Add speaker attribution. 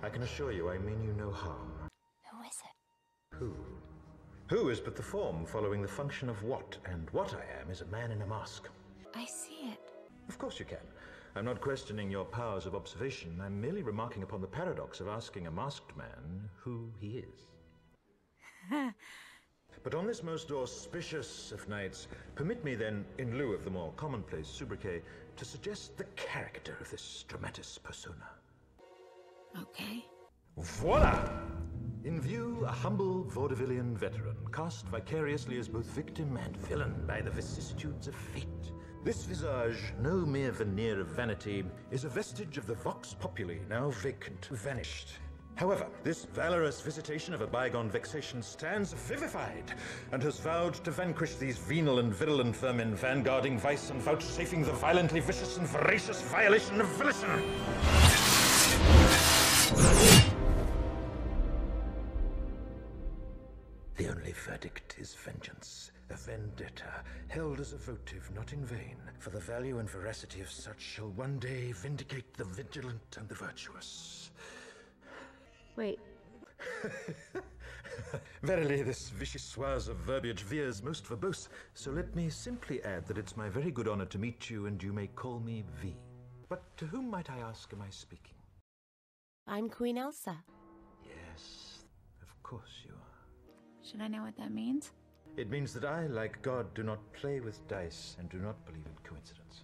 Speaker 1: I can assure you I mean you no harm.
Speaker 2: Who is it?
Speaker 1: Who? Who is but the form following the function of what, and what I am is a man in a mask.
Speaker 2: I see it.
Speaker 1: Of course you can. I'm not questioning your powers of observation. I'm merely remarking upon the paradox of asking a masked man who he is. But on this most auspicious of nights, permit me then, in lieu of the more commonplace sobriquet, to suggest the character of this dramatis persona.
Speaker 2: Okay.
Speaker 1: Voila! In view, a humble vaudevillian veteran, cast vicariously as both victim and villain by the vicissitudes of fate. This visage, no mere veneer of vanity, is a vestige of the vox populi, now vacant, vanished. However, this valorous visitation of a bygone vexation stands vivified, and has vowed to vanquish these venal and virulent vermin, vanguarding vice and vouchsafing the violently vicious and voracious violation of volition. The only verdict is vengeance, a vendetta, held as a votive not in vain, for the value and veracity of such shall one day vindicate the vigilant and the virtuous.
Speaker 2: Wait.
Speaker 1: Verily, this vichyssoise of verbiage veers most verbose, so let me simply add that it's my very good honor to meet you, and you may call me V. But to whom might I ask am I speaking?
Speaker 2: I'm Queen Elsa.
Speaker 1: Yes, of course you are.
Speaker 2: Should I know what that means?
Speaker 1: It means that I, like God, do not play with dice and do not believe in coincidence.